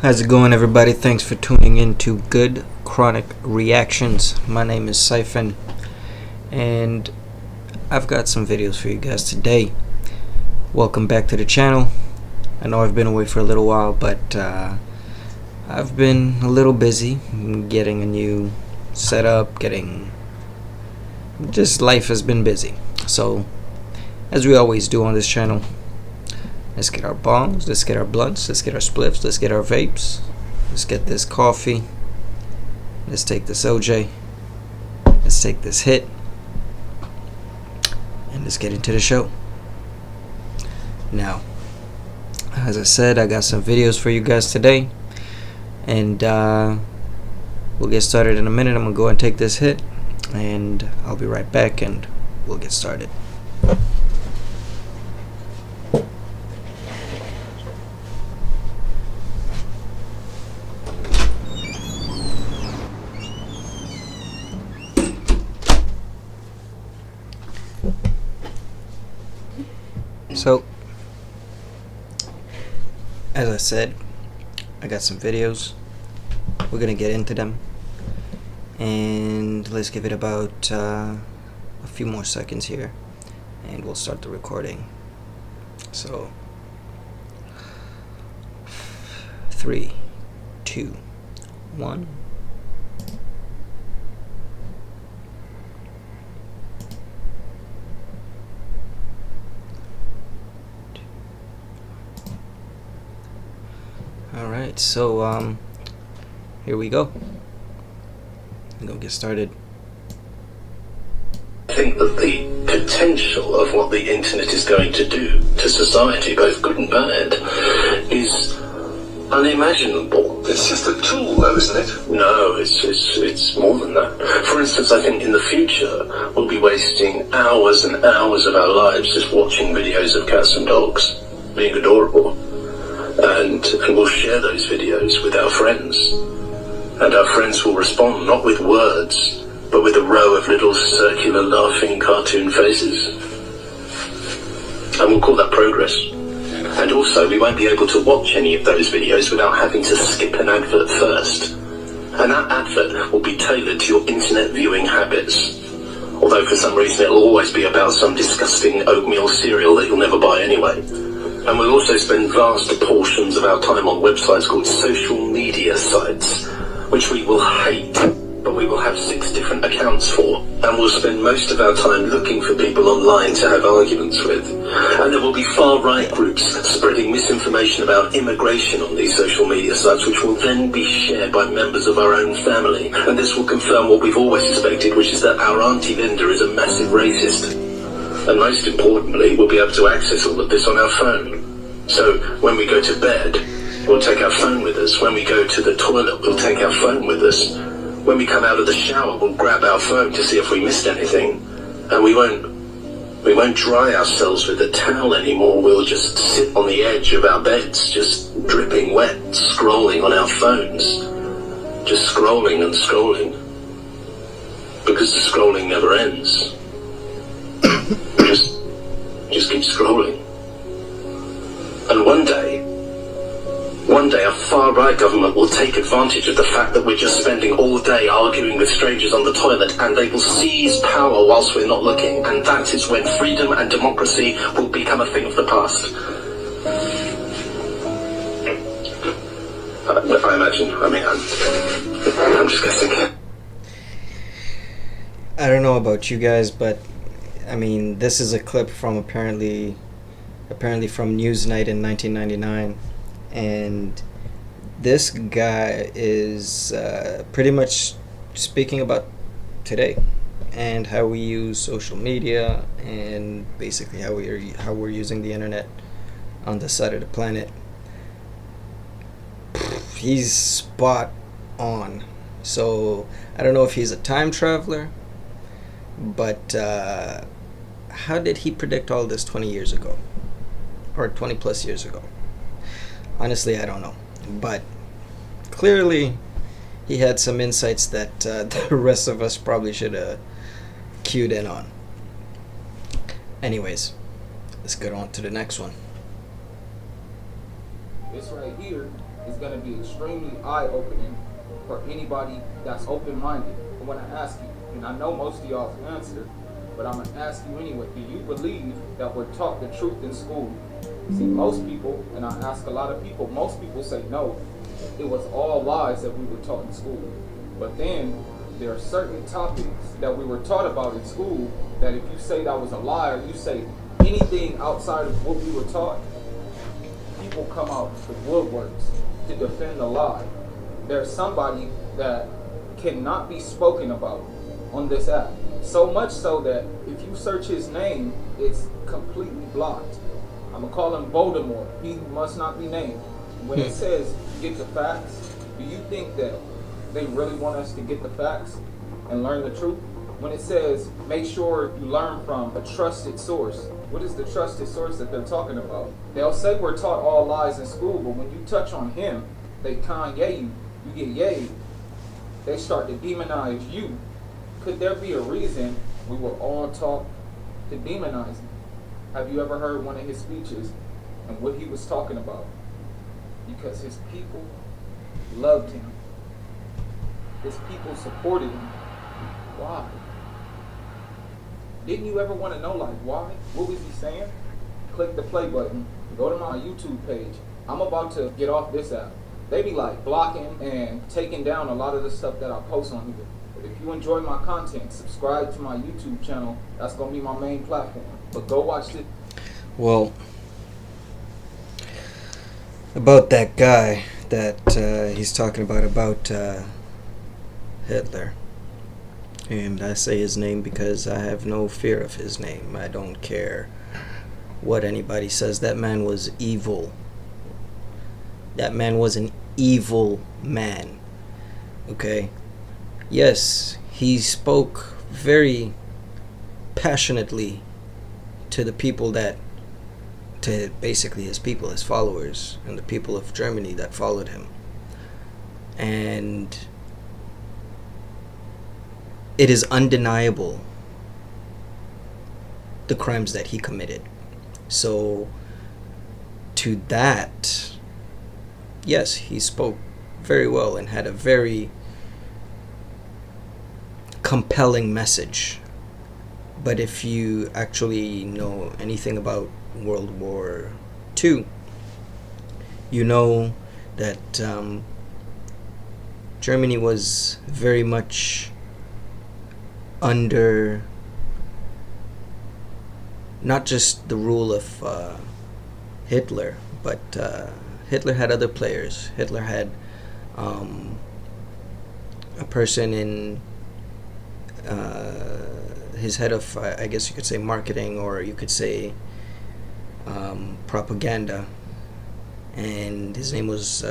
How's it going, everybody? Thanks for tuning in to Good Chronic Reactions. My name is Siphon, and I've got some videos for you guys today. Welcome back to the channel. I know I've been away for a little while, but I've been a little busy getting a new setup, just life has been busy. So, as we always do on this channel, let's get our bongs, let's get our blunts, let's get our spliffs, let's get our vapes, let's get this coffee, let's take this OJ, let's take this hit, and let's get into the show. Now, as I said, I got some videos for you guys today, and we'll get started in a minute. I'm gonna go and take this hit, and I'll be right back, and we'll get started. So, as I said, I got some videos. We're gonna get into them, and let's give it about a few more seconds here, and we'll start the recording. So, 3, 2, 1. Alright, so here we go. I'm gonna get started. I think that the potential of what the internet is going to do to society, both good and bad, is unimaginable. It's just a tool though, isn't it? No, it's more than that. For instance, I think in the future we'll be wasting hours and hours of our lives just watching videos of cats and dogs being adorable. And we'll share those videos with our friends, and our friends will respond not with words but with a row of little circular laughing cartoon faces, and we'll call that progress. And also we won't be able to watch any of those videos without having to skip an advert first, and that advert will be tailored to your internet viewing habits, although for some reason it'll always be about some disgusting oatmeal cereal that you'll never buy anyway. And we'll also spend vast portions of our time on websites called social media sites, which we will hate, but we will have 6 different accounts for. And we'll spend most of our time looking for people online to have arguments with. And there will be far-right groups spreading misinformation about immigration on these social media sites, which will then be shared by members of our own family. And this will confirm what we've always suspected, which is that our Auntie Linda is a massive racist. And most importantly, we'll be able to access all of this on our phone. So when we go to bed, we'll take our phone with us. When we go to the toilet, we'll take our phone with us. When we come out of the shower, we'll grab our phone to see if we missed anything. And we won't dry ourselves with a towel anymore. We'll just sit on the edge of our beds, just dripping wet, scrolling on our phones. Just scrolling and scrolling. Because the scrolling never ends. Just keep scrolling. And one day a far-right government will take advantage of the fact that we're just spending all day arguing with strangers on the toilet, and they will seize power whilst we're not looking, and that is when freedom and democracy will become a thing of the past. I imagine. I'm just guessing. I don't know about you guys, but this is a clip from apparently from Newsnight in 1999, and this guy is pretty much speaking about today and how we use social media, and basically how we're using the internet on this side of the planet. He's spot on. So I don't know if he's a time traveler, but how did he predict all this 20 years ago? Or 20 plus years ago? Honestly, I don't know. But clearly, he had some insights that the rest of us probably should have cued in on. Anyways, let's get on to the next one. This right here is going to be extremely eye-opening for anybody that's open-minded. And when I ask you, and I know most of y'all's answer, but I'm going to ask you anyway, do you believe that we're taught the truth in school? See, most people, and I ask a lot of people, most people say no, it was all lies that we were taught in school. But then there are certain topics that we were taught about in school that if you say that was a lie, or you say anything outside of what we were taught, people come out the woodworks to defend the lie. There's somebody that cannot be spoken about on this app. So much so that if you search his name, it's completely blocked. I'm going to call him Voldemort. He must not be named. When it says get the facts, do you think that they really want us to get the facts and learn the truth? When it says make sure you learn from a trusted source, what is the trusted source that they're talking about? They'll say we're taught all lies in school, but when you touch on him, they Kanye you, you get yayed. They start to demonize you. Could there be a reason we were all taught to demonize him? Have you ever heard one of his speeches and what he was talking about? Because his people loved him. His people supported him. Why? Didn't you ever want to know, like, why? What was he saying? Click the play button. Go to my YouTube page. I'm about to get off this app. They be like blocking and taking down a lot of the stuff that I post on here. But if you enjoy my content, subscribe to my YouTube channel. That's going to be my main platform. But go watch this. Well, about that guy that he's talking about Hitler. And I say his name because I have no fear of his name. I don't care what anybody says. That man was evil. That man was an evil man. Okay? Yes, he spoke very passionately to the people to basically his people, his followers, and the people of Germany that followed him. And it is undeniable the crimes that he committed. So, to that, yes, he spoke very well and had a very compelling message. But if you actually know anything about World War II, you know that Germany was very much under not just the rule of Hitler, but Hitler had other players. Hitler had a person in his head of, I guess you could say, marketing, or you could say propaganda, and his name was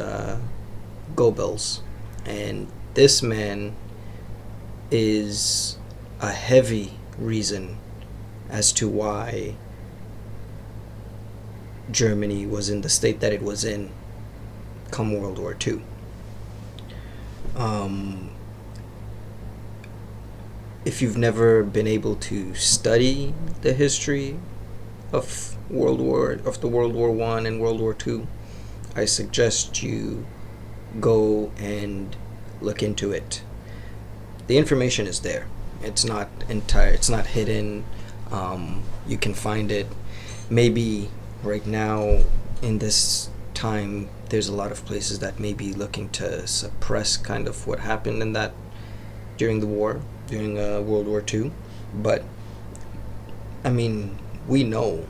Goebbels. And this man is a heavy reason as to why Germany was in the state that it was in come World War II. If you've never been able to study the history of the World War I and World War II, I suggest you go and look into it. The information is there. It's not hidden. You can find it. Maybe right now in this time there's a lot of places that may be looking to suppress kind of what happened in that during the war, during World War II. But I mean, we know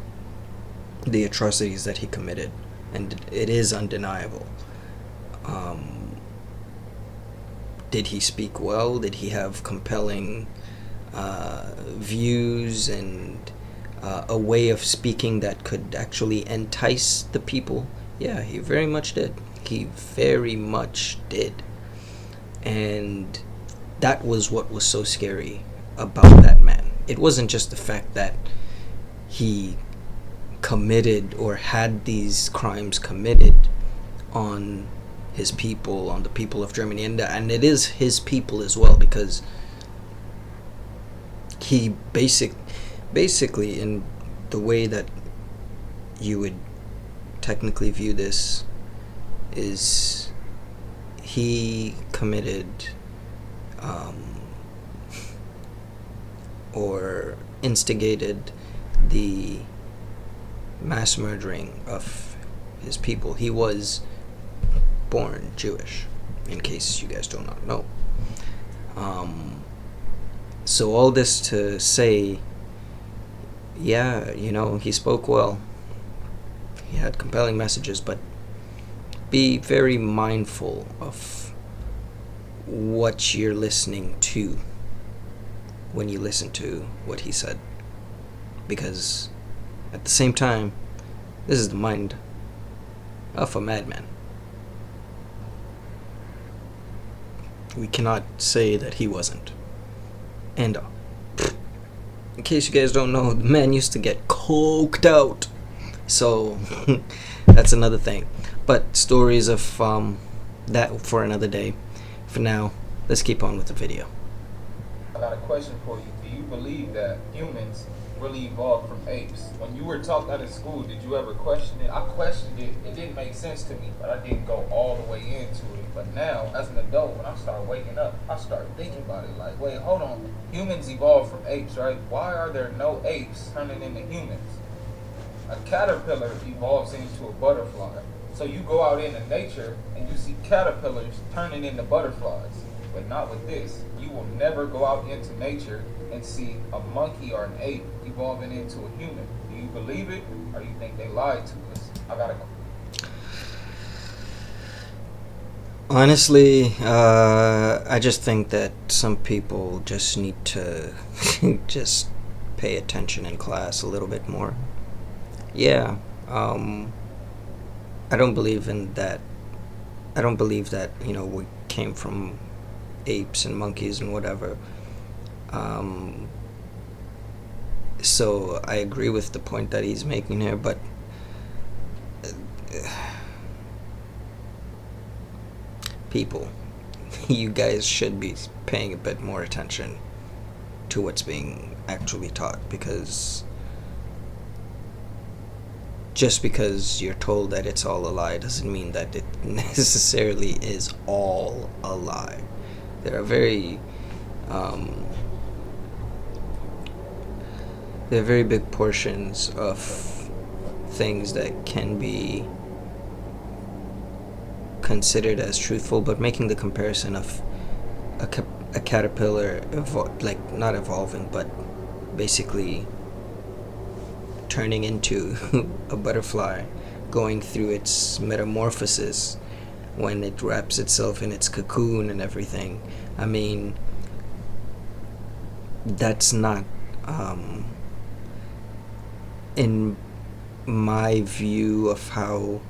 the atrocities that he committed, and it is undeniable. Did he speak well? Did he have compelling views and a way of speaking that could actually entice the people? Yeah, he very much did. He very much did. And that was what was so scary about that man. It wasn't just the fact that he committed or had these crimes committed on his people, on the people of Germany, and it is his people as well, because he basically in the way that you would technically view this, is he committed or instigated the mass murdering of his people. He was born Jewish, in case you guys do not know. So all this to say, yeah, he spoke well. He had compelling messages, but be very mindful of what you're listening to when you listen to what he said. Because at the same time, this is the mind of a madman. We cannot say that he wasn't. And in case you guys don't know, the man used to get coked out. So that's another thing. But stories of that for another day. For now, let's keep on with the video. I got a question for you. Do you believe that humans really evolved from apes? When you were taught that in school, did you ever question it? I questioned it. It didn't make sense to me, but I didn't go all the way into it. But now, as an adult, when I start waking up, I start thinking about it. Like, wait, hold on. Humans evolved from apes, right? Why are there no apes turning into humans? A caterpillar evolves into a butterfly. So you go out into nature and you see caterpillars turning into butterflies. But not with this. You will never go out into nature and see a monkey or an ape evolving into a human. Do you believe it, or do you think they lied to us? I gotta go. Honestly, I just think that some people just need to just pay attention in class a little bit more. Yeah, I don't believe in that. I don't believe that, we came from apes and monkeys and whatever. So I agree with the point that he's making here, but people, you guys should be paying a bit more attention to what's being actually taught, because just because you're told that it's all a lie doesn't mean that it necessarily is all a lie. There are very big portions of things that can be considered as truthful, but making the comparison of a caterpillar not evolving, but basically turning into a butterfly, going through its metamorphosis when it wraps itself in its cocoon and everything. I mean, that's not in my view of how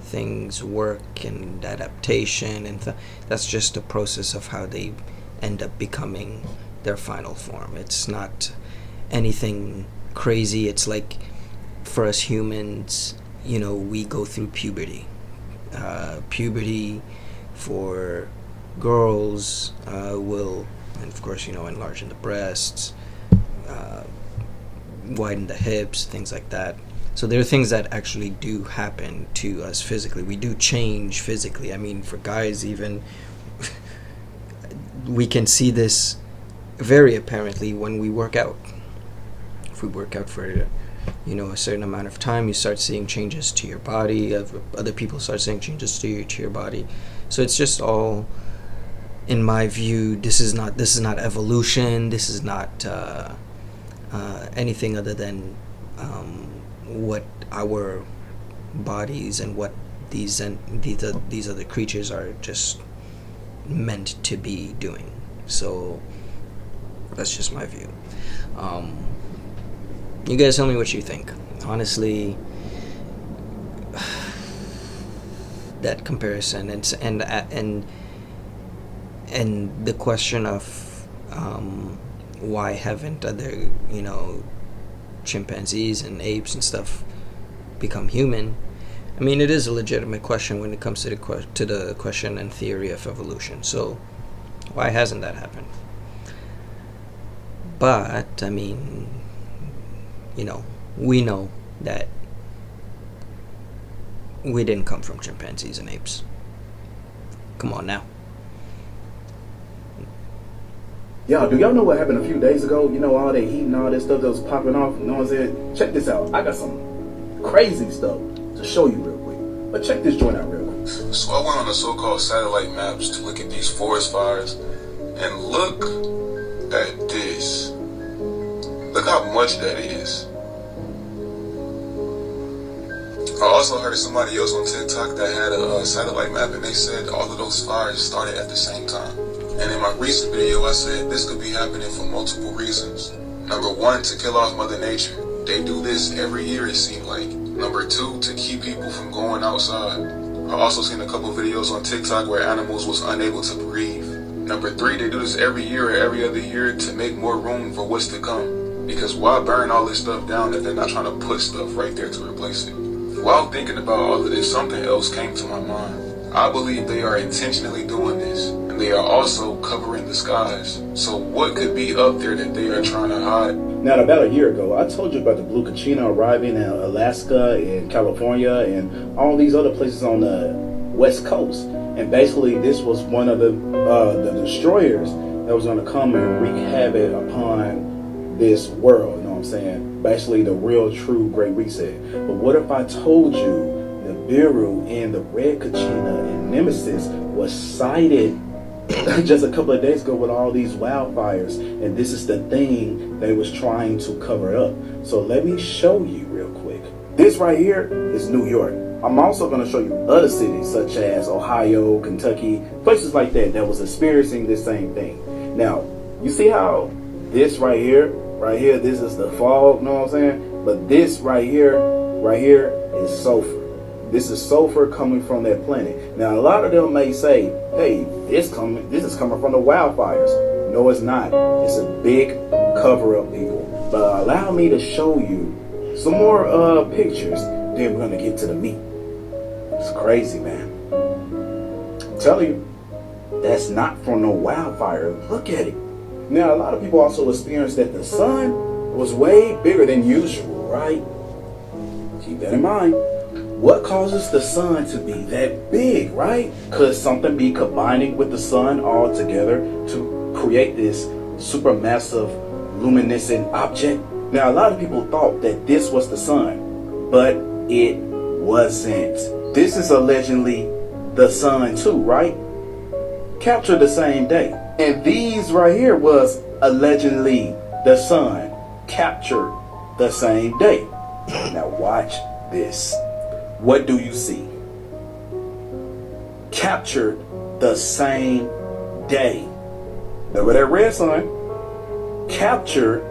things work and adaptation, and that's just a process of how they end up becoming their final form. It's not anything crazy. It's like, for us humans, we go through puberty. Puberty for girls will, and of course, enlarge in the breasts, widen the hips, things like that. So there are things that actually do happen to us physically. We do change physically. I mean, for guys even, we can see this very apparently when we work out. If we work out for a certain amount of time, you start seeing changes to your body. Other people start seeing changes to your body. So it's just all, in my view, this is not evolution. This is not anything other than what our bodies and what these other creatures are just meant to be doing. So that's just my view. You guys tell me what you think. Honestly, that comparison and the question of why haven't other chimpanzees and apes and stuff become human? I mean, it is a legitimate question when it comes to the question and theory of evolution. So why hasn't that happened? But I mean, we know that We didn't come from chimpanzees and apes. Come on now. Y'all, do y'all know what happened a few days ago? You know, all that heat and all that stuff that was popping off. You know what I'm saying? Check this out. I got some crazy stuff to show you real quick. But check this joint out real quick. So I went on the so-called satellite maps to look at these forest fires, and look at this. Look how much that is. I also heard somebody else on TikTok that had a satellite map, and they said all of those fires started at the same time. And in my recent video, I said this could be happening for multiple reasons. Number one, to kill off Mother Nature. They do this every year, it seems like. Number two, to keep people from going outside. I also seen a couple videos on TikTok where animals was unable to breathe. Number three, they do this every year or every other year to make more room for what's to come. Because why burn all this stuff down if they're not trying to put stuff right there to replace it? While thinking about all of this, something else came to my mind. I believe they are intentionally doing this, and they are also covering the skies. So what could be up there that they are trying to hide? Now, about a year ago, I told you about the blue kachina arriving in Alaska and California and all these other places on the West Coast. And basically, this was one of the destroyers that was going to come and wreak havoc upon this world. You know what I'm saying? Basically, the real, true Great Reset. But what if I told you the Biru and the red kachina and Nemesis was sighted just a couple of days ago with all these wildfires, and this is the thing they was trying to cover up? So let me show you real quick. This right here is New York. I'm also going to show you other cities such as Ohio, Kentucky, places like that that was experiencing this same thing. Now, you see how this right here, this is the fog, you know what I'm saying? But this right here is sulfur. This is sulfur coming from that planet. Now, a lot of them may say, hey, this is coming from the wildfires. No, it's not. It's a big cover-up, people. But allow me to show you some more pictures. Then we're going to get to the meat. It's crazy, man. I'm telling you, that's not from no wildfire. Look at it. Now, a lot of people also experienced that the sun was way bigger than usual, right? Keep that in mind. What causes the sun to be that big, right? Could something be combining with the sun all together to create this supermassive luminescent object? Now, a lot of people thought that this was the sun, but it wasn't. This is allegedly the sun too, right? Captured the same day. And these right here was allegedly the sun captured the same day. Now watch this. What do you see? Captured the same day. Remember that red sun? Captured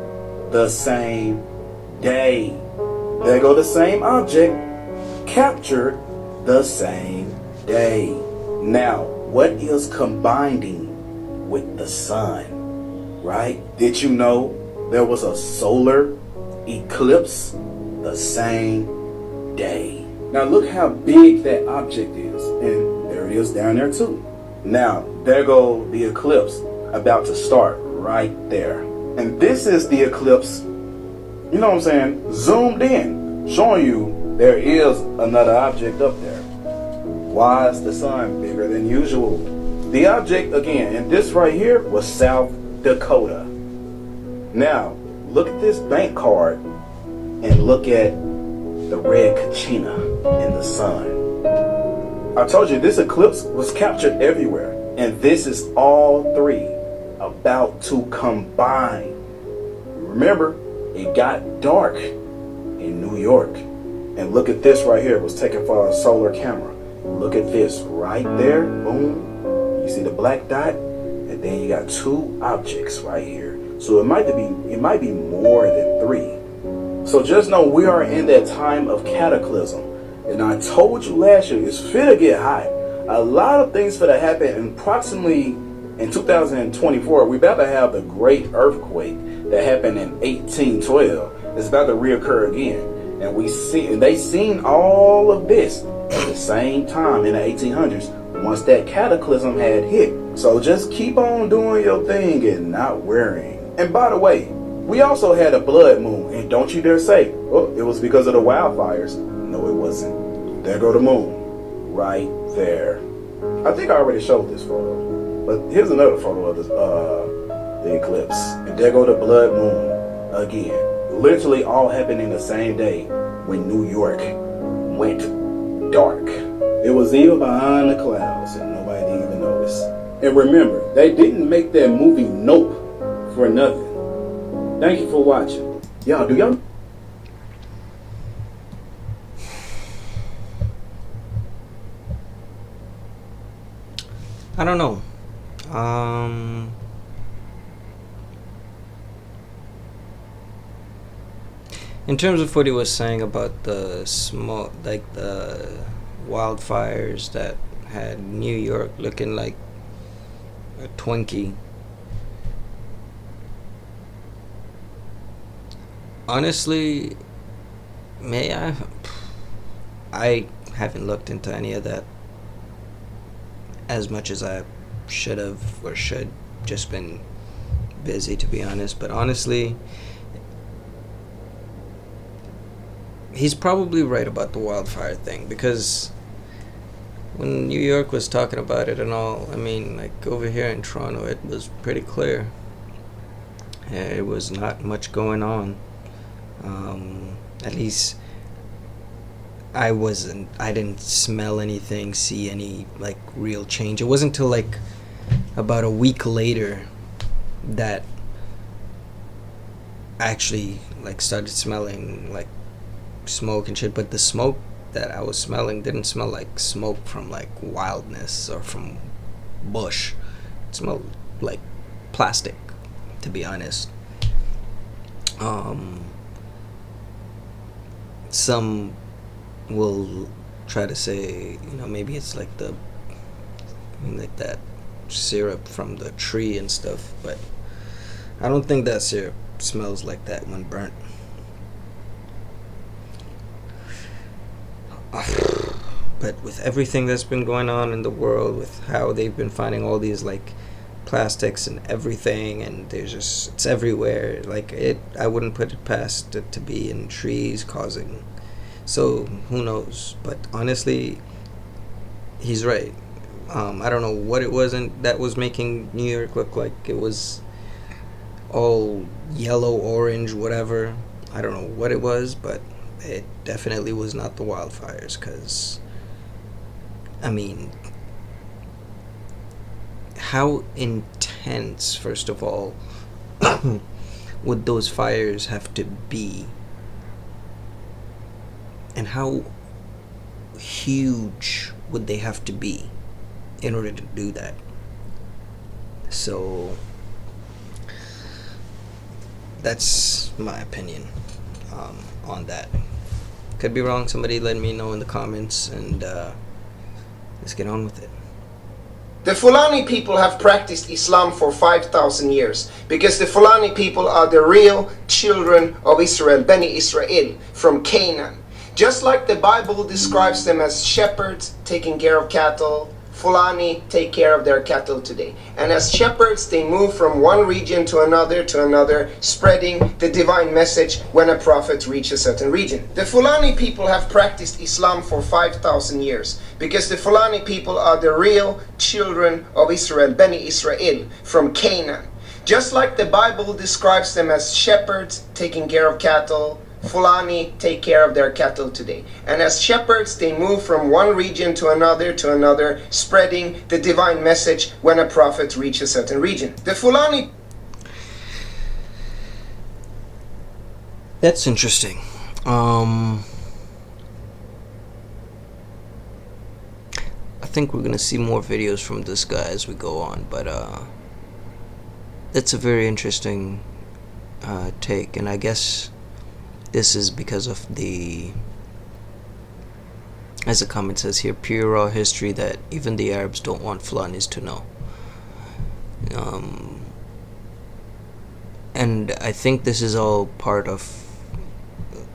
the same day. There go the same object. Captured the same day. Now, what is combining with the sun? Right? Did you know there was a solar eclipse the same day? Now look how big that object is, and there it is down there too. Now there go the eclipse about to start right there, and this is the eclipse, you know what I'm saying, zoomed in, showing you there is another object up there. Why is the sun bigger than usual? The object again, and this right here was South Dakota. Now look at this bank card and look at the red kachina in the sun. I told you this eclipse was captured everywhere, and this is all three about to combine. Remember, it got dark in New York, and look at this right here. It was taken for a solar camera. Look at this right there. Boom. You see the black dot, and then you got two objects right here. So it might be more than three. So just know we are in that time of cataclysm. And I told you last year, it's finna get hot. A lot of things finna happen, and approximately in 2024, we're about to have the great earthquake that happened in 1812. It's about to reoccur again. And they seen all of this at the same time in the 1800s once that cataclysm had hit. So just keep on doing your thing and not worrying. And by the way, we also had a blood moon, and don't you dare say, oh, it was because of the wildfires. No, it wasn't. There go the moon. Right there. I think I already showed this photo. But here's another photo of the eclipse. And there go the blood moon again. Literally all happening the same day when New York went dark. It was even behind the clouds and nobody didn't even notice. And remember, they didn't make that movie Nope for nothing. Thank you for watching. Y'all, do y'all? I don't know. In terms of what he was saying about the smoke, like the wildfires that had New York looking like a Twinkie. Honestly, I haven't looked into any of that as much as I should have or should. Just been busy, to be honest. But honestly, he's probably right about the wildfire thing, because when New York was talking about it and all, I mean, like over here in Toronto, it was pretty clear. It was not much going on. At least I didn't smell anything, see any like real change. It wasn't until like about a week later that I actually like started smelling like smoke and shit. But the smoke that I was smelling didn't smell like smoke from like wildness or from bush. It smelled like plastic, to be honest. Some will try to say, maybe it's like that syrup from the tree and stuff, but I don't think that syrup smells like that when burnt. But with everything that's been going on in the world, with how they've been finding all these like plastics and everything, and it's everywhere. Like I wouldn't put it past it to be in trees causing. So who knows? But honestly, he's right. I don't know what it wasn't that was making New York look like it was all yellow, orange, whatever. I don't know what it was, but it definitely was not the wildfires, because I mean, how intense, first of all, would those fires have to be? And how huge would they have to be in order to do that? So that's my opinion on that. Could be wrong. Somebody let me know in the comments, and let's get on with it. The Fulani people have practiced Islam for 5,000 years because the Fulani people are the real children of Israel, Beni Israel, from Canaan. Just like the Bible describes them as shepherds taking care of cattle, Fulani take care of their cattle today. And as shepherds, they move from one region to another, spreading the divine message when a prophet reaches a certain region. The Fulani people have practiced Islam for 5,000 years because the Fulani people are the real children of Israel, Beni Israel, from Canaan. Just like the Bible describes them as shepherds taking care of cattle, Fulani take care of their cattle today. And as shepherds, they move from one region to another, spreading the divine message when a prophet reaches a certain region. The Fulani... That's interesting. I think we're gonna see more videos from this guy as we go on, but that's a very interesting take, and I guess this is because of the, as the comment says here, pure raw history that even the Arabs don't want Fulanis to know. And I think this is all part of,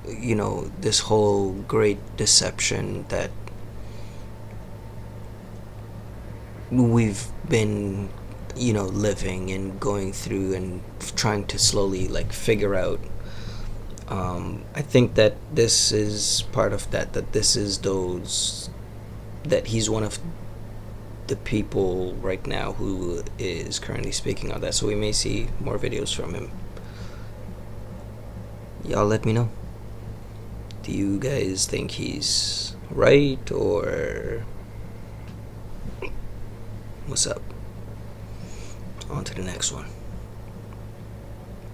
this whole great deception that we've been, living and going through and trying to slowly figure out I think that this is part of that. That this is those. That he's one of the people right now who is currently speaking on that. So we may see more videos from him. Y'all let me know. Do you guys think he's right, or what's up? On to the next one.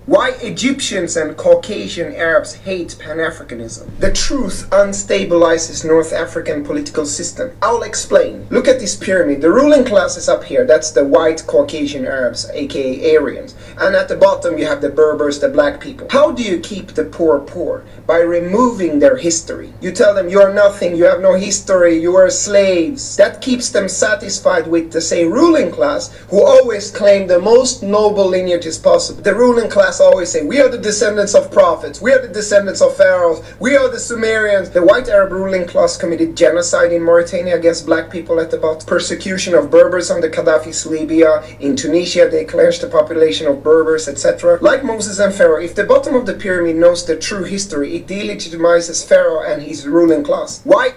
Why Egyptians and Caucasian Arabs hate Pan-Africanism. The truth unstabilizes North African political system. I'll explain. Look at this pyramid. The ruling class is up here. That's the white Caucasian Arabs, aka Aryans. And at the bottom you have the Berbers, the black people. How do you keep the poor poor? By removing their history. You tell them you are nothing, you have no history, you are slaves. That keeps them satisfied with the, say, ruling class, who always claim the most noble lineages possible. The ruling class always say, we are the descendants of prophets, we are the descendants of pharaohs, we are the Sumerians. The white Arab ruling class committed genocide in Mauritania against black people at the bottom. Persecution of Berbers under Gaddafi's Libya. In Tunisia they cleansed the population of Berbers, etc. Like Moses and Pharaoh, if the bottom of the pyramid knows the true history, it delegitimizes Pharaoh and his ruling class. Why?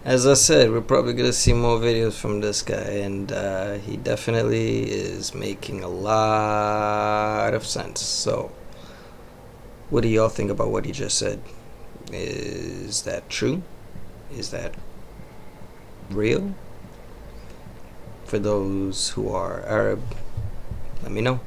As I said, we're probably gonna see more videos from this guy, and he definitely is making a lot of sense. So, what do y'all think about what he just said? Is that true? Is that real? For those who are Arab, let me know.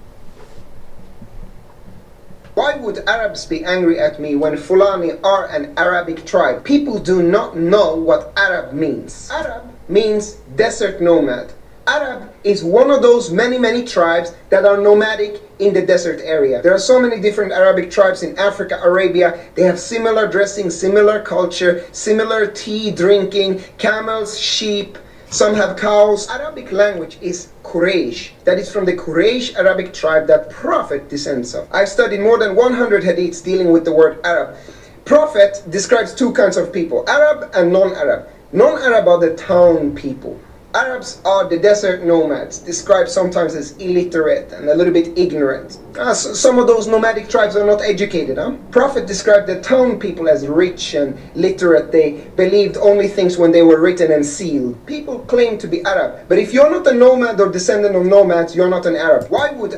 Why would Arabs be angry at me when Fulani are an Arabic tribe? People do not know what Arab means. Arab means desert nomad. Arab is one of those many tribes that are nomadic in the desert area. There are so many different Arabic tribes in Africa, Arabia. They have similar dressing, similar culture, similar tea drinking, camels, sheep. Some have cows. Arabic language is Quraysh. That is from the Quraysh Arabic tribe that Prophet descends of. I've studied more than 100 hadiths dealing with the word Arab. Prophet describes two kinds of people, Arab and non-Arab. Non-Arab are the town people. Arabs are the desert nomads, described sometimes as illiterate and a little bit ignorant. Some of those nomadic tribes are not educated. Prophet described the town people as rich and literate. They believed only things when they were written and sealed. People claim to be Arab, but if you're not a nomad or descendant of nomads, you're not an Arab. Why would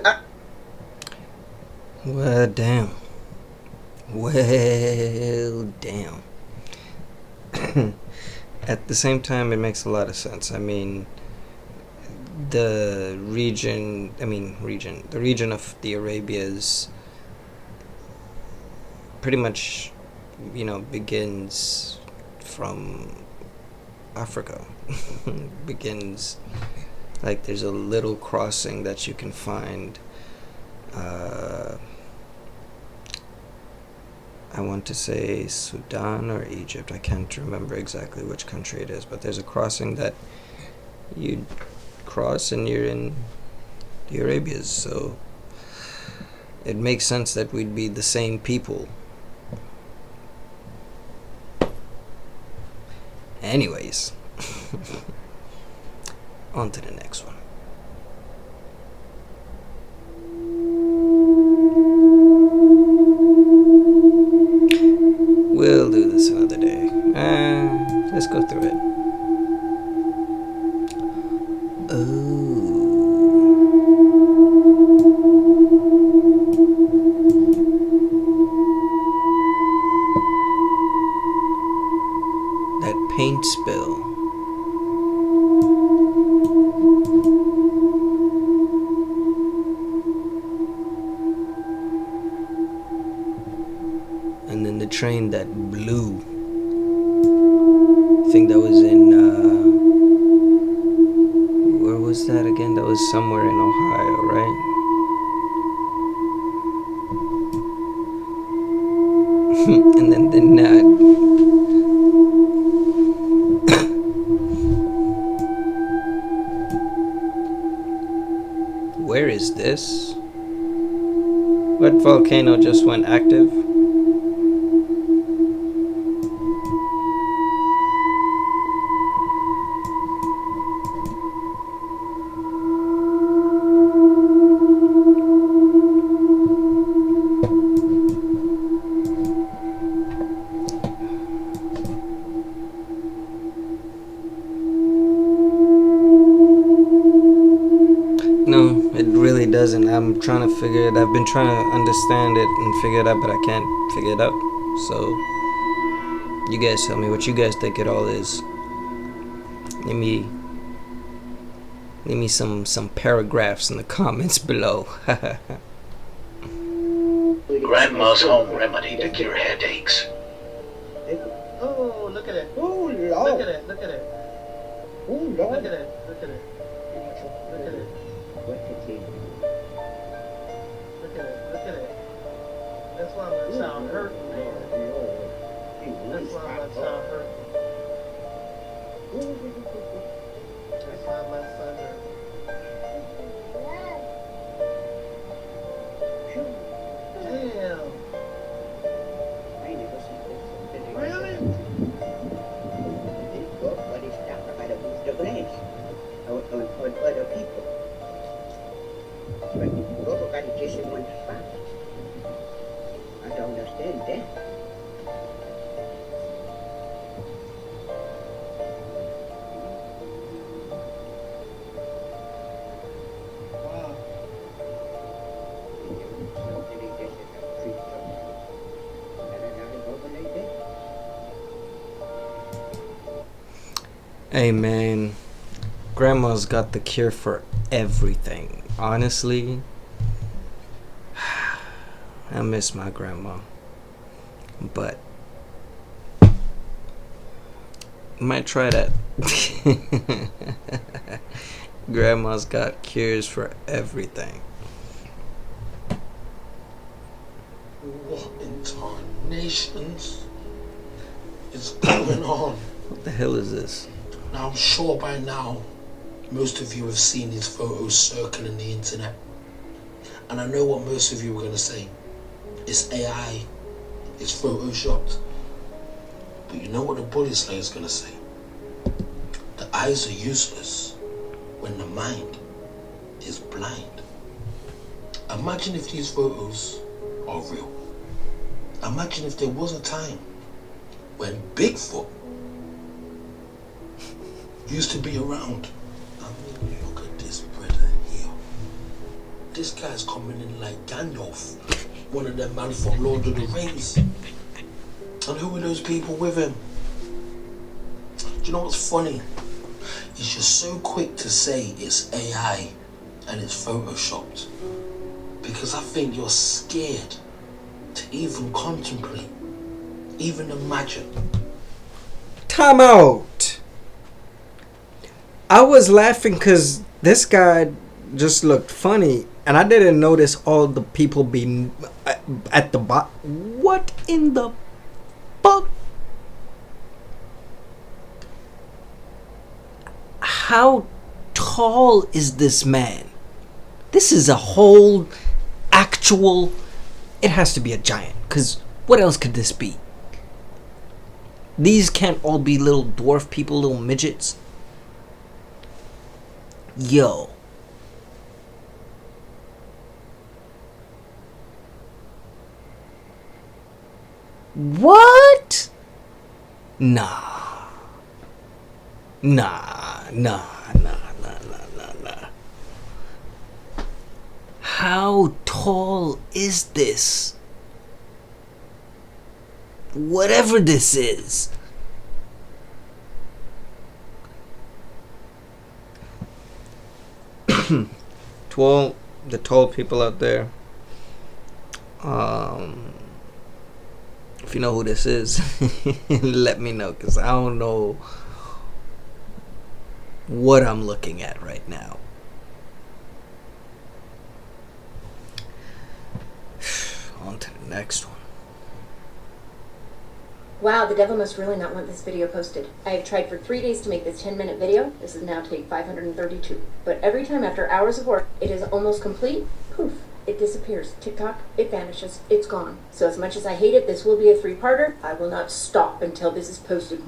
Well, damn. Well, damn. At the same time, it makes a lot of sense. I mean, the region of the Arabias pretty much, begins from Africa. Begins, like, there's a little crossing that you can find. I want to say Sudan or Egypt. I can't remember exactly which country it is, but there's a crossing that you cross and you're in the Arabias. So it makes sense that we'd be the same people. Anyways, on to the next one. We'll do this another day. Let's go through it. That paint spill. And then the train that blew. I think that was in, where was that again? That was somewhere in Ohio, right? And then where is this? What volcano just went active? doesn't. I'm trying to figure it. I've been trying to understand it and figure it out, but I can't figure it out. So, you guys tell me what you guys think it all is. Leave me some paragraphs in the comments below. Grandma's home remedy to cure headaches. Oh, look at it. Oh, Lord. Look at it. Look at it. Oh, Look Lord. at it. Look at it. Look at it. What to do? Look at it. Look at it. That's why my sound hurt, man. That's why my sound hurt. That's why my son hurt. Damn. Really? What is that about the glass on other people? But Google got it just in one spot. I don't understand that. Wow. Hey man, Grandma's got the cure for everything. Honestly, I miss my grandma, but might try that. Grandma's got cures for everything. What in tarnations is going on? What the hell is this? Now, I'm sure by now most of you have seen these photos circling the internet, and I know what most of you are going to say. It's AI, it's photoshopped. But you know what the bully slayer is going to say? The eyes are useless when the mind is blind. Imagine if these photos are real. Imagine if there was a time when Bigfoot used to be around. I mean, look at this brother here. This guy's coming in like Gandalf, one of them men from Lord of the Rings. And who are those people with him? Do you know what's funny? Is you're so quick to say it's AI and it's photoshopped, because I think you're scared to even contemplate, even imagine. Time out. I was laughing because this guy just looked funny, and I didn't notice all the people being at the bottom. What in the fuck? How tall is this man? This is a whole actual... It has to be a giant, because what else could this be? These can't all be little dwarf people, little midgets. Yo. What? Nah. How tall is this? Whatever this is. To all the tall people out there, if you know who this is, let me know, because I don't know what I'm looking at right now. On to the next one. Wow, the devil must really not want this video posted. I have tried for 3 days to make this 10-minute video. This is now take 532. But every time after hours of work, it is almost complete. Poof, it disappears. TikTok, it vanishes. It's gone. So as much as I hate it, this will be a 3-parter. I will not stop until this is posted.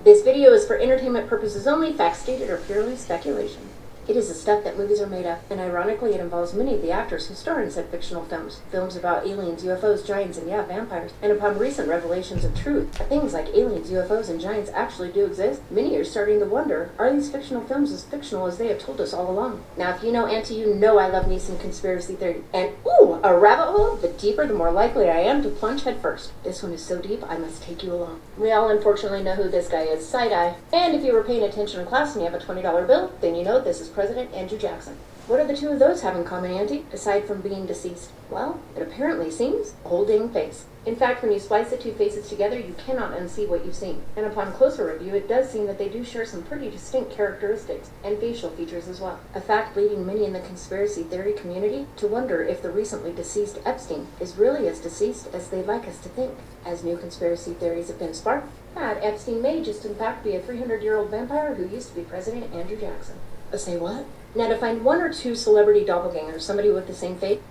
This video is for entertainment purposes only. Facts stated are purely speculation. It is the stuff that movies are made of, and ironically it involves many of the actors who star in said fictional films. Films about aliens, UFOs, giants, and yeah, vampires. And upon recent revelations of truth, that things like aliens, UFOs, and giants actually do exist, many are starting to wonder, are these fictional films as fictional as they have told us all along? Now, if you know Auntie, you know I love me some conspiracy theory. And ooh, a rabbit hole? The deeper, the more likely I am to plunge head first. This one is so deep, I must take you along. We all unfortunately know who this guy is, Side-Eye. And if you were paying attention in class and you have a $20 bill, then you know this is President Andrew Jackson. What do the two of those have in common, Auntie, aside from being deceased? Well, it apparently seems a whole dang face. In fact, when you splice the two faces together, you cannot unsee what you've seen. And upon closer review, it does seem that they do share some pretty distinct characteristics and facial features as well. A fact leading many in the conspiracy theory community to wonder if the recently deceased Epstein is really as deceased as they'd like us to think. As new conspiracy theories have been sparked, that Epstein may just in fact be a 300-year-old vampire who used to be President Andrew Jackson. Say what? Now, to find one or two celebrity doppelgangers, somebody with the same fate,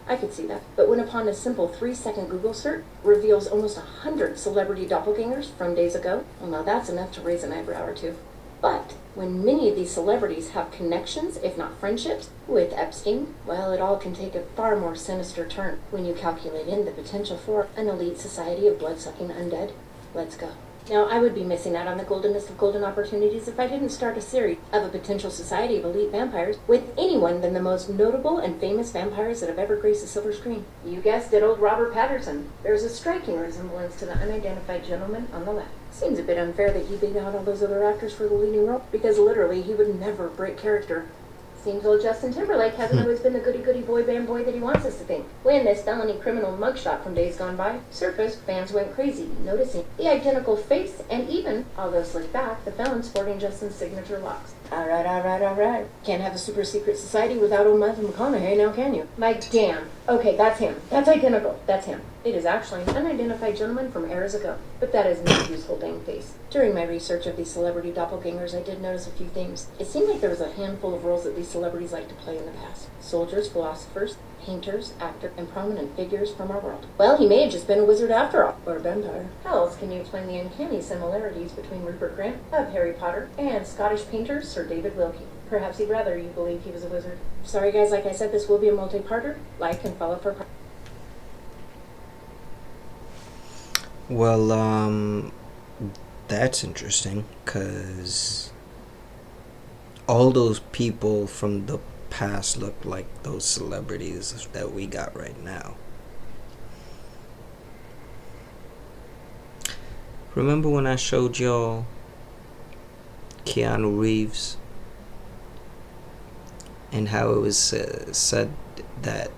I could see that. But when upon a simple 3-second Google search reveals almost 100 celebrity doppelgangers from days ago, well, now that's enough to raise an eyebrow or two. But when many of these celebrities have connections, if not friendships, with Epstein, well, it all can take a far more sinister turn when you calculate in the potential for an elite society of blood-sucking undead. Let's go. Now, I would be missing out on the goldenest of golden opportunities if I didn't start a series of a potential society of elite vampires with anyone than the most notable and famous vampires that have ever graced the silver screen. You guessed it, old Robert Patterson. There's a striking resemblance to the unidentified gentleman on the left. Seems a bit unfair that he beat out all those other actors for the leading role, because literally he would never break character. Seems old Justin Timberlake hasn't always been the goody-goody boy band boy that he wants us to think. When this felony criminal mugshot from days gone by surfaced, fans went crazy, noticing the identical face and even, although slicked back, the felon sporting Justin's signature locks. Alright. Can't have a super secret society without old Matthew McConaughey, now can you? My damn. Okay, that's him. That's identical. That's him. It is actually an unidentified gentleman from eras ago. But that is Matthew's whole dang face. During my research of these celebrity doppelgangers, I did notice a few things. It seemed like there was a handful of roles that these celebrities liked to play in the past. Soldiers, philosophers, painters, actors, and prominent figures from our world. Well, he may have just been a wizard after all, or a vampire. How else can you explain the uncanny similarities between Rupert Grint of Harry Potter and Scottish painter Sir David Wilkie? Perhaps he'd rather you believe he was a wizard. Sorry guys, like I said, this will be a multi-parter. Like and follow for part. Well, that's interesting, because all those people from the past look like those celebrities that we got right now. Remember when I showed y'all Keanu Reeves and how it was said that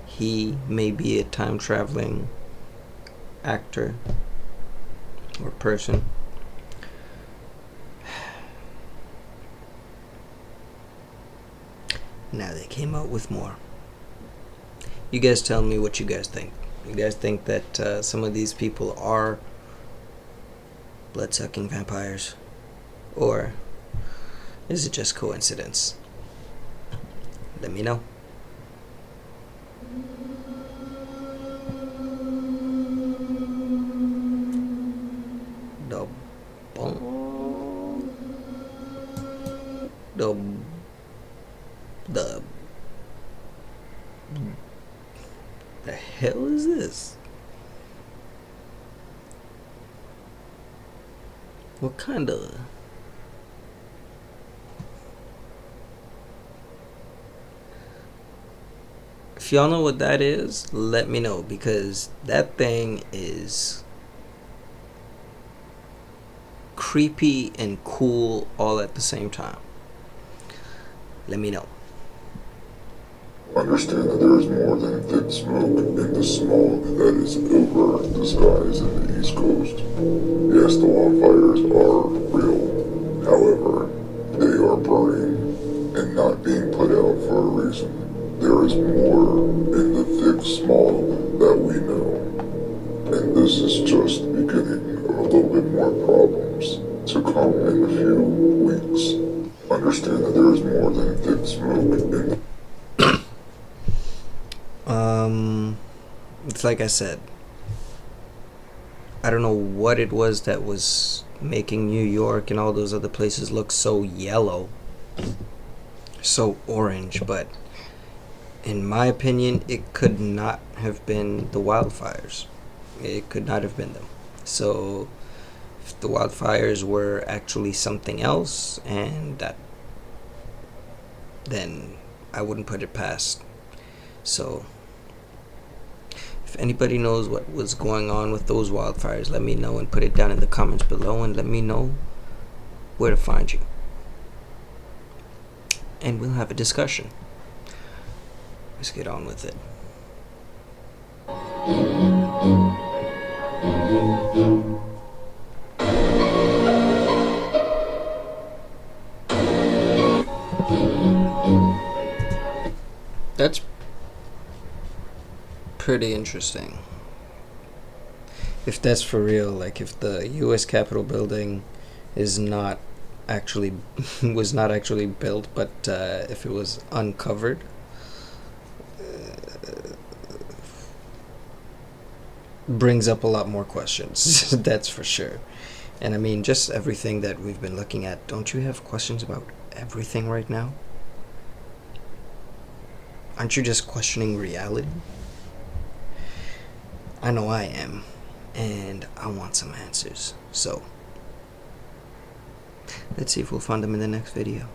he may be a time-traveling actor or person? Now they came out with more. You guys tell me what you guys think. You guys think that some of these people are blood-sucking vampires? Or is it just coincidence? Let me know. The hell is this? What kind of... If y'all know what that is, let me know, because that thing is creepy and cool all at the same time. Let me know. Understand that there is more than thick smoke in the smog that is over the skies in the East Coast. Yes, the wildfires are real. However, they are burning and not being put out for a reason. There is more in the thick smog that we know. And this is just the beginning of a little bit more problems to come in a few weeks. Understand that there is more than thick smoke in the it's like I said, I don't know what it was that was making New York and all those other places look so yellow, so orange, but in my opinion, it could not have been the wildfires. It could not have been them. So if the wildfires were actually something else, and that, then I wouldn't put it past. So if anybody knows what was going on with those wildfires, let me know and put it down in the comments below, and let me know where to find you. And we'll have a discussion. Let's get on with it. That's pretty interesting. If that's for real, like if the U.S. Capitol building is not actually was not actually built, but if it was uncovered, brings up a lot more questions. That's for sure. And I mean, just everything that we've been looking at, don't you have questions about everything right now? Aren't you just questioning reality? I know I am, and I want some answers. So let's see if we'll find them in the next video.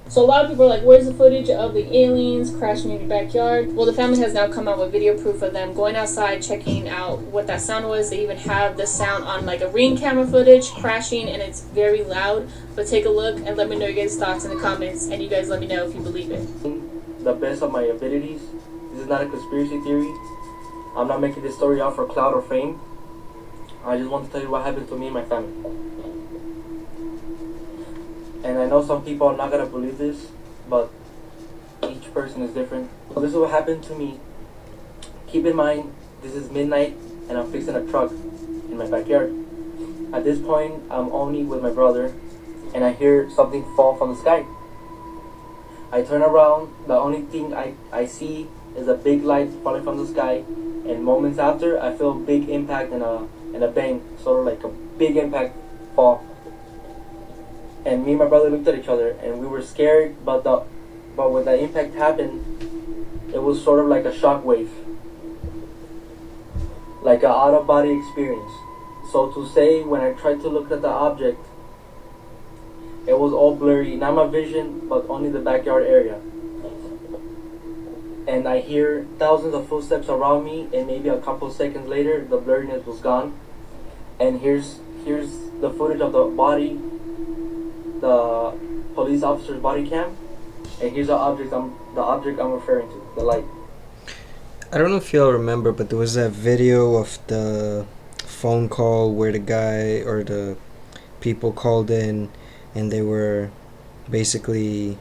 So a lot of people are like, where's the footage of the aliens crashing in your backyard? Well, the family has now come out with video proof of them going outside, checking out what that sound was. They even have the sound on like a Ring camera footage crashing, and it's very loud. But take a look and let me know your guys' thoughts in the comments, and you guys let me know if you believe it. The best of my abilities. This is not a conspiracy theory. I'm not making this story out for clout or fame. I just want to tell you what happened to me and my family. And I know some people are not going to believe this, but each person is different. So this is what happened to me. Keep in mind, this is midnight and I'm fixing a truck in my backyard. At this point, I'm only with my brother and I hear something fall from the sky. I turn around, the only thing I see is a big light falling from the sky, and moments after, I feel a big impact and a bang, sort of like a big impact fall. And me and my brother looked at each other, and we were scared, but when the impact happened, it was sort of like a shock wave, like an out-of-body experience. So to say, when I tried to look at the object, it was all blurry, not my vision, but only the backyard area. And I hear thousands of footsteps around me, and maybe a couple seconds later, the blurriness was gone. And here's the footage of the body, the police officer's body cam, and here's the object I'm referring to, the light. I don't know if y'all remember, but there was that video of the phone call where the guy or the people called in, and they were basically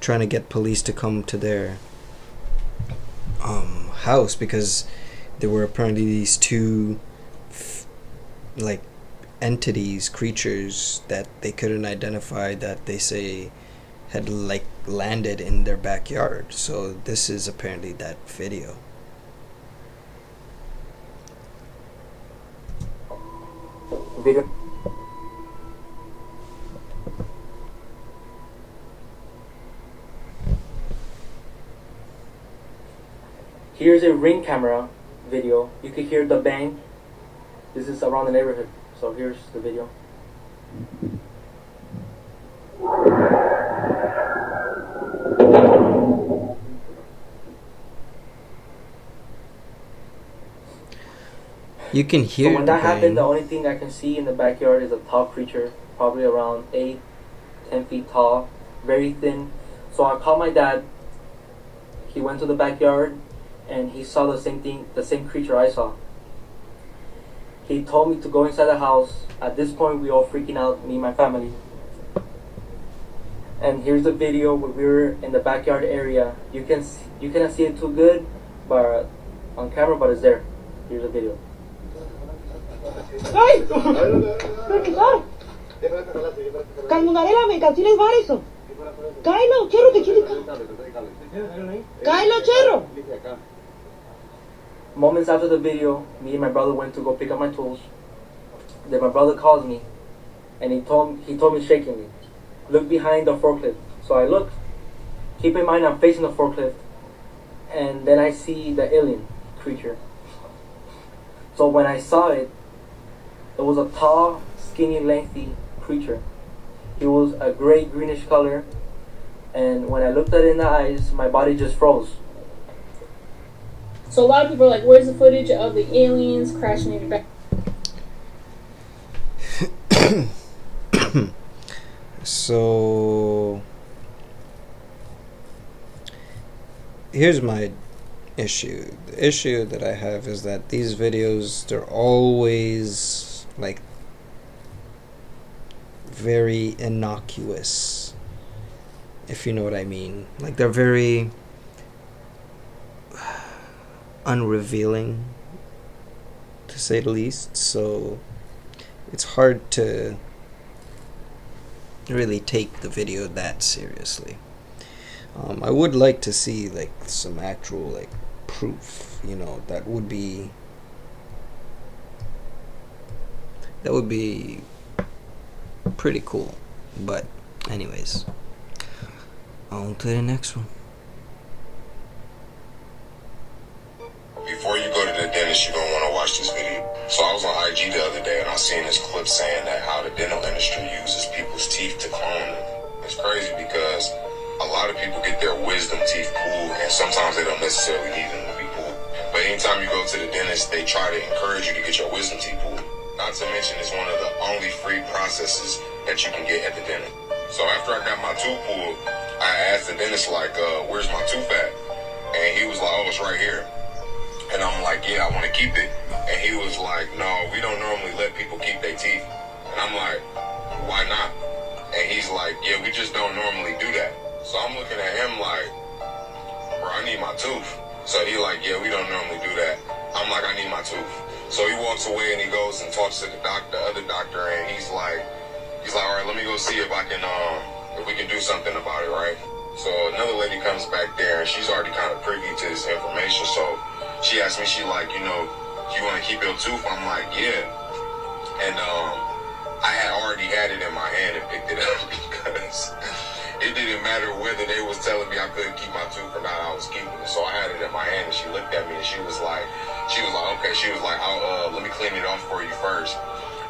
trying to get police to come to their house because there were apparently these two like entities, creatures that they couldn't identify, that they say had like landed in their backyard. So this is apparently that video. Here's a Ring camera video. You can hear the bang. This is around the neighborhood. So here's the video. You can hear. So when that happened, the only thing I can see in the backyard is a tall creature, probably around 8-10 feet tall, very thin. So I called my dad. He went to the backyard and he saw the same thing, the same creature I saw. He told me to go inside the house. At this point, we all freaking out, me and my family. And here's the video where we were in the backyard area. You cannot see it too good, but on camera, but it's there. Here's the video. ¡Ay! ¡Claro! Calmunarela, me canciones varios. Cáelo, cherro, que chile. Cáelo, cherro. Moments after the video, me and my brother went to go pick up my tools. Then my brother calls me, and he told me shakingly, look behind the forklift. So I look. Keep in mind I'm facing the forklift, and then I see the alien creature. So when I saw it, it was a tall, skinny, lengthy creature. It was a gray, greenish color, and when I looked at it in the eyes, my body just froze. So a lot of people are like, where's the footage of the aliens crashing in your back? So here's my issue. The issue that I have is that these videos, they're always like very innocuous, if you know what I mean. Like, they're very unrevealing, to say the least. So it's hard to really take the video that seriously. I would like to see like some actual like proof, you know. That would be pretty cool. But anyways, on to the next one. Before you go to the dentist, you're going to want to watch this video. So I was on IG the other day and I seen this clip saying that how the dental industry uses people's teeth to clone them. It's crazy because a lot of people get their wisdom teeth pulled, and sometimes they don't necessarily need them to be pulled. But anytime you go to the dentist, they try to encourage you to get your wisdom teeth pulled. Not to mention, it's one of the only free processes that you can get at the dentist. So after I got my tooth pulled, I asked the dentist, like, where's my tooth at? And he was like, oh, it's right here. And I'm like, yeah, I want to keep it. And he was like, no, we don't normally let people keep their teeth. And I'm like, why not? And he's like, yeah, we just don't normally do that. So I'm looking at him like, bro, I need my tooth. So he like, yeah, we don't normally do that. I'm like, I need my tooth. So he walks away and he goes and talks to the other doctor, and he's like, all right, let me go see if I can, if we can do something about it, right? So another lady comes back there, and she's already kind of privy to this information. So she asked me, she like, you know, you want to keep your tooth? I'm like, yeah. And I had already had it in my hand and picked it up because it didn't matter whether they was telling me I couldn't keep my tooth or not, I was keeping it. So I had it in my hand, and she looked at me and she was like, okay. She was like, let me clean it off for you first.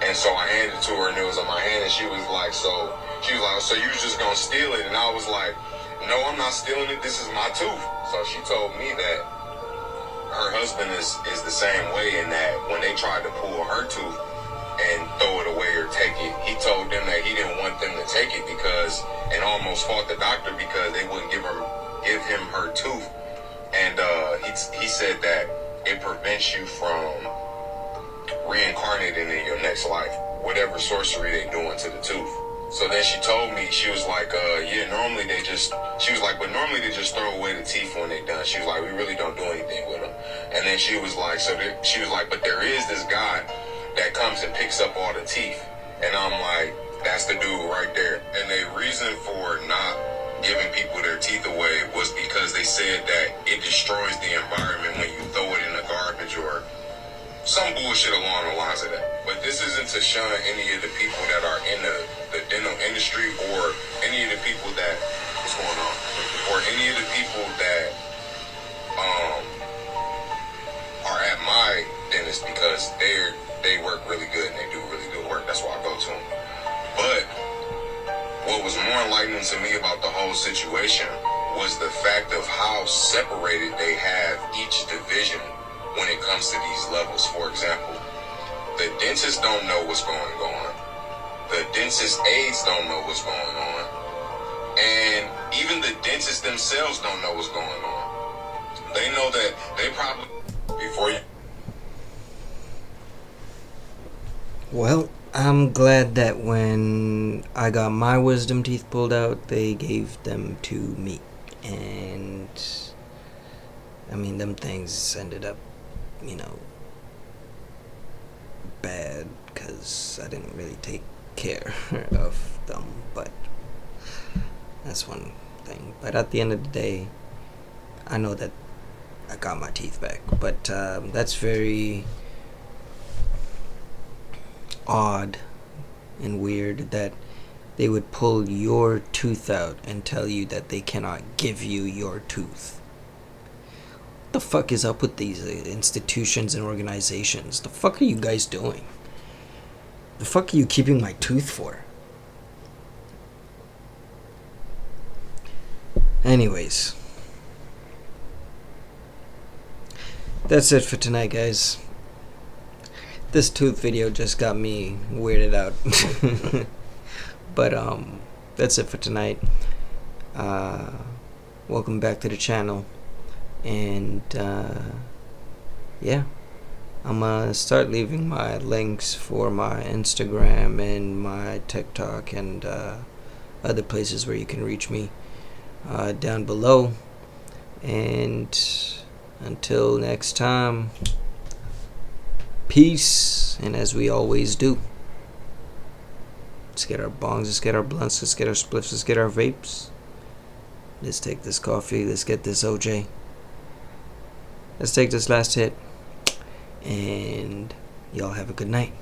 And so I handed it to her, and it was in my hand, and she was like, so you was just gonna steal it? And I was like, no, I'm not stealing it. This is my tooth. So she told me that her husband is the same way, in that when they tried to pull her tooth and throw it away or take it, he told them that he didn't want them to take it because, and almost fought the doctor because they wouldn't give him her tooth. And he said that it prevents you from reincarnating in your next life, whatever sorcery they doing to the tooth. So then she told me, she was like, yeah, normally they just throw away the teeth when they done. She was like, we really don't do anything with them. And then she was like, but there is this guy that comes and picks up all the teeth. And I'm like, that's the dude right there. And the reason for not giving people their teeth away was because they said that it destroys the environment when you throw it in the garbage or some bullshit along the lines of that. But this isn't to shun any of the people that are in the dental industry, or any of the people that, what's going on, or any of the people that are at my dentist, because they work really good and they do really good work. That's why I go to them. But what was more enlightening to me about the whole situation was the fact of how separated they have each division when it comes to these levels. For example, the dentists don't know what's going on. The dentist aides don't know what's going on. And even the dentists themselves don't know what's going on. They know that they probably, before you... Well, I'm glad that when I got my wisdom teeth pulled out, they gave them to me. And I mean, them things ended up, you know, bad because I didn't really take care of them. But that's one thing. But at the end of the day, I know that I got my teeth back. But that's very odd and weird that they would pull your tooth out and tell you that they cannot give you your tooth. What the fuck is up with these institutions and organizations? The fuck are you guys doing? The fuck are you keeping my tooth for? Anyways, that's it for tonight, guys. This tooth video just got me weirded out. But that's it for tonight. Welcome back to the channel. And yeah, I'm gonna start leaving my links for my Instagram and my TikTok and other places where you can reach me down below. And until next time, peace. And as we always do, let's get our bongs, let's get our blunts, let's get our spliffs, let's get our vapes. Let's take this coffee, let's get this OJ. Let's take this last hit. And y'all have a good night.